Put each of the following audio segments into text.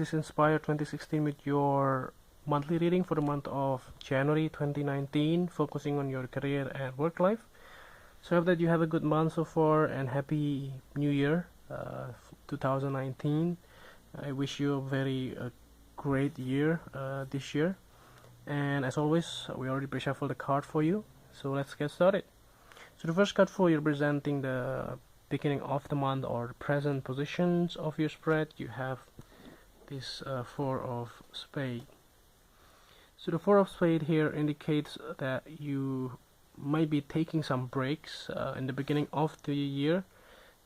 is Inspire 2016 with your monthly reading for the month of January 2019, focusing on your career and work life. So I hope that you have a good month so far and happy new year 2019. I wish you a very great year this year, and as always we already pre-shuffled the card for you, so let's get started. So the first card for you representing the beginning of the month or the present positions of your spread, you have this Four of Spade. So the Four of Spade here indicates that you might be taking some breaks in the beginning of the year.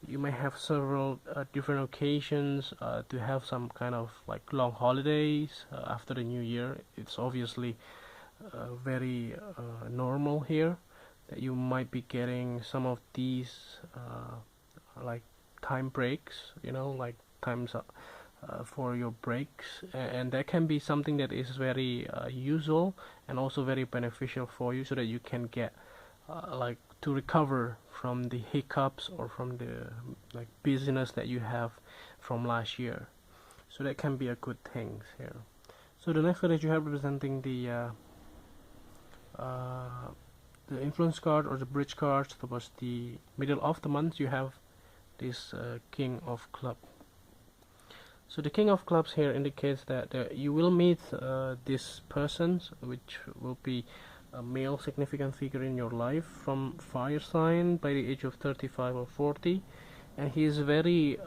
You may have several different occasions to have some kind of like long holidays after the new year. It's obviously very normal here that you might be getting some of these like time breaks, like times for your breaks, and that can be something that is very usual and also very beneficial for you, so that you can get like to recover from the hiccups or from the like busyness that you have from last year. So that can be a good thing here. So the next card that you have representing the influence card or the bridge card towards the middle of the month, you have this King of Clubs. So the King of Clubs here indicates that you will meet this person, which will be a male significant figure in your life from fire sign by the age of 35 or 40, and he is very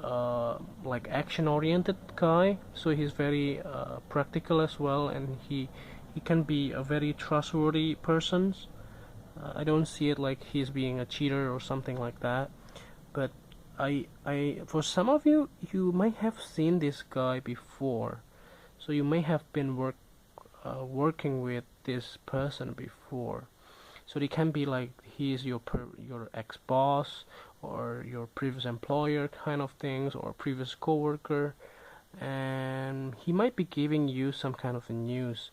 like action oriented guy, so he's very practical as well, and he can be a very trustworthy person. I don't see it like he's being a cheater or something like that, but I for some of you, you might have seen this guy before, so you may have been working with this person before. So it can be like he is your ex-boss or your previous employer kind of things, or previous co-worker, and he might be giving you some kind of a news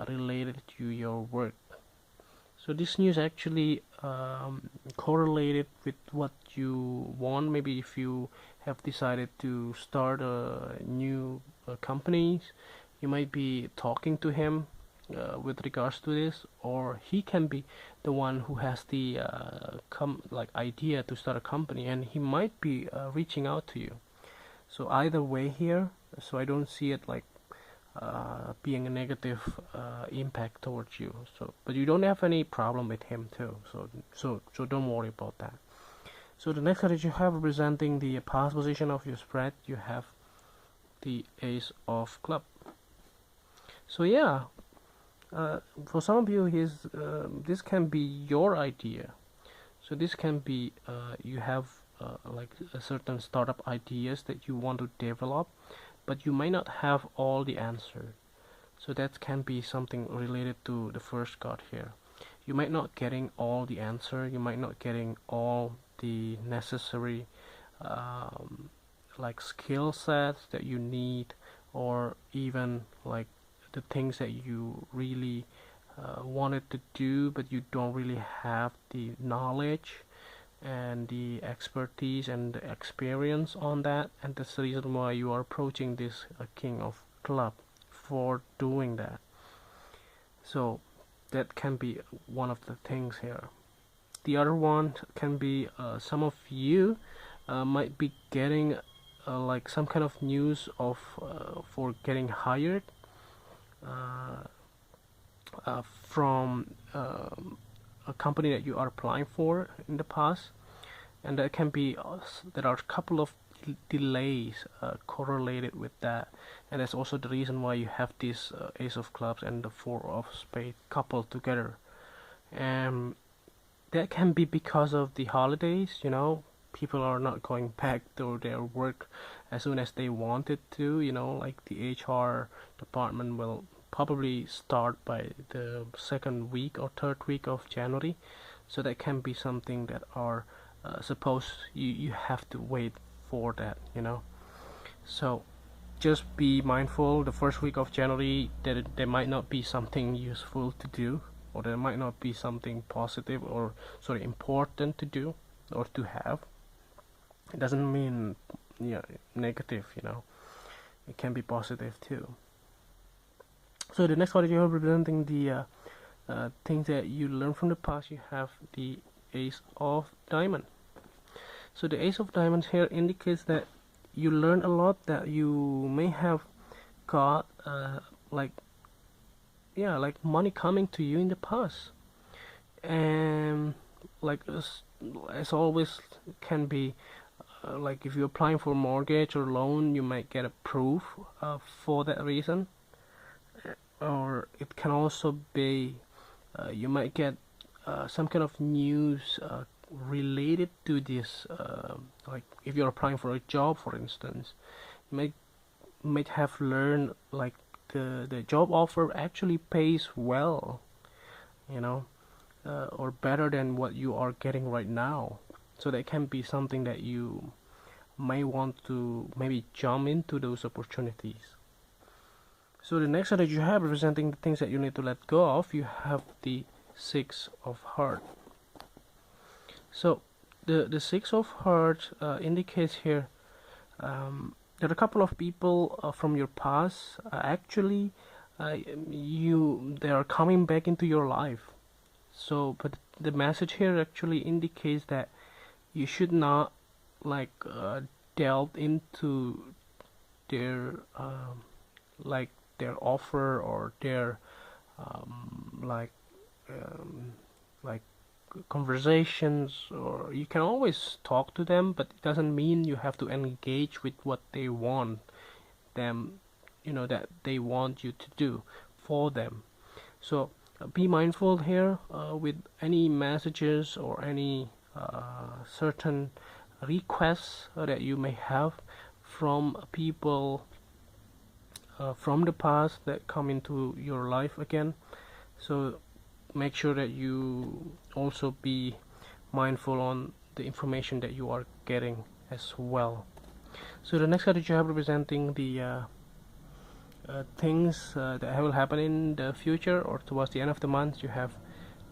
related to your work. So this news actually correlated with what you want. Maybe if you have decided to start a new company, you might be talking to him with regards to this, or he can be the one who has the idea to start a company, and he might be reaching out to you. So either way here, so I don't see it like being a negative impact towards you. So, but you don't have any problem with him too. So don't worry about that. So the next card that you have representing the past position of your spread, you have the Ace of Clubs. So yeah, for some of you, this can be your idea. So this can be you have like a certain startup ideas that you want to develop, but you might not have all the answer. So that can be something related to the first card here. You might not getting all the answer, you might not getting all the necessary like skill sets that you need, or even like the things that you really wanted to do, but you don't really have the knowledge and the expertise and the experience on that, and that's the reason why you are approaching this King of Clubs for doing that. So that can be one of the things here. The other one can be some of you might be getting like some kind of news of for getting hired from a company that you are applying for in the past, and there can be there are a couple of delays correlated with that, and that's also the reason why you have this Ace of Clubs and the Four of Spades coupled together. And that can be because of the holidays. People are not going back to their work as soon as they wanted to. Like the HR department will probably start by the second week or third week of January, so that can be something that are suppose you have to wait for that. So just be mindful the first week of January that there might not be something useful to do, or there might not be something positive or important to do or to have. It doesn't mean negative. it can be positive too. So the next card you have representing the things that you learn from the past, you have the Ace of Diamond. So the Ace of Diamonds here indicates that you learn a lot, that you may have got like money coming to you in the past, and like as always can be like if you're applying for a mortgage or loan, you might get approved for that reason, or it can also be you might get some kind of news related to this, like if you're applying for a job, for instance, you might have learned like the job offer actually pays well, you know, or better than what you are getting right now. So that can be something that you may want to maybe jump into those opportunities. So the next card that you have representing the things that you need to let go of, you have the Six of Hearts. So the Six of Hearts indicates here there are a couple of people from your past actually they are coming back into your life. So but the message here actually indicates that you should not like delve into their like their offer or their like conversations, or you can always talk to them, but it doesn't mean you have to engage with what they want them, you know, that they want you to do for them. So be mindful here with any messages or any certain requests that you may have from people from the past that come into your life again. So make sure that you also be mindful on the information that you are getting as well. So the next card that you have representing the things that will happen in the future or towards the end of the month, you have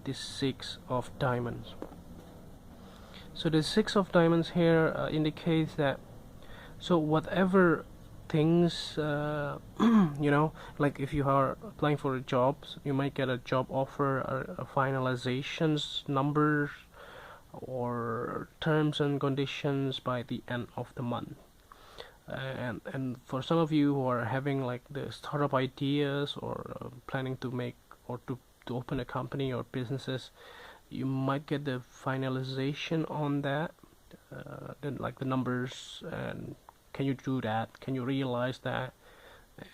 this Six of Diamonds. So the Six of Diamonds here indicates that so whatever things you know, like if you are applying for a job, you might get a job offer, a finalizations numbers or terms and conditions by the end of the month. And for some of you who are having like the startup ideas or planning to make or to open a company or businesses, you might get the finalization on that, then like the numbers and can you do that, can you realize that,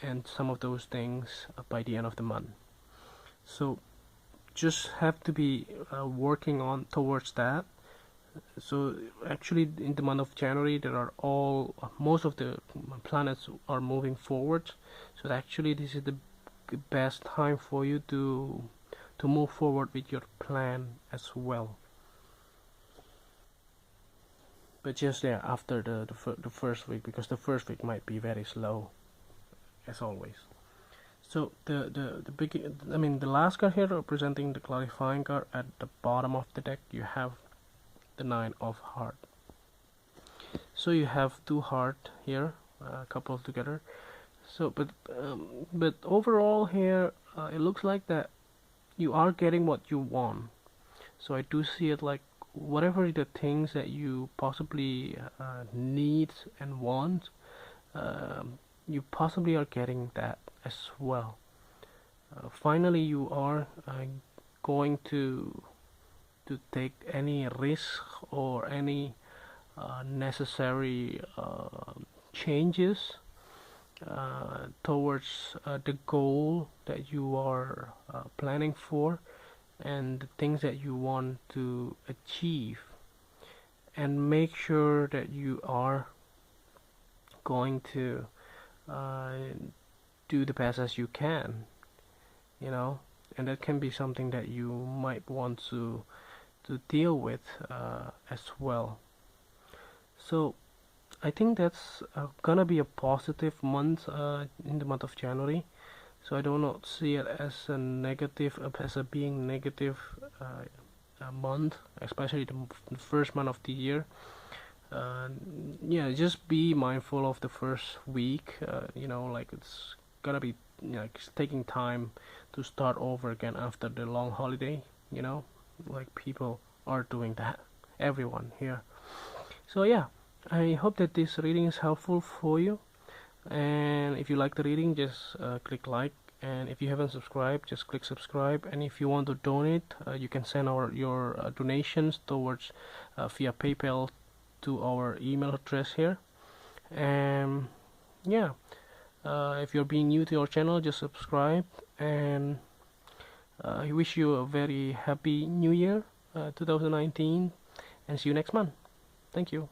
and some of those things by the end of the month. So just have to be working on towards that. So actually in the month of January there are most of the planets are moving forward, so actually this is the best time for you to move forward with your plan as well. But just after the first week, because the first week might be very slow as always. So the last card here representing the clarifying card at the bottom of the deck, you have the Nine of Hearts. So you have two hearts here coupled together. So but overall here it looks like that you are getting what you want. So I do see it like whatever the things that you possibly need and want, you possibly are getting that as well. Finally you are going to take any risk or any necessary changes towards the goal that you are planning for and the things that you want to achieve, and make sure that you are going to do the best as you can, you know, and that can be something that you might want to deal with as well. So I think that's gonna be a positive month in the month of January. So I do not see it as a negative, as a being negative month, especially the first month of the year. Yeah, just be mindful of the first week. You know, like it's gonna be, like, it's taking time to start over again after the long holiday. You know, like people are doing that, everyone here. So yeah, I hope that this reading is helpful for you. And if you like the reading, just click like. And if you haven't subscribed, just click subscribe. And if you want to donate, you can send your donations towards via PayPal to our email address here. And yeah, if you're being new to our channel, just subscribe. And I wish you a very happy new year, 2019, and see you next month. Thank you.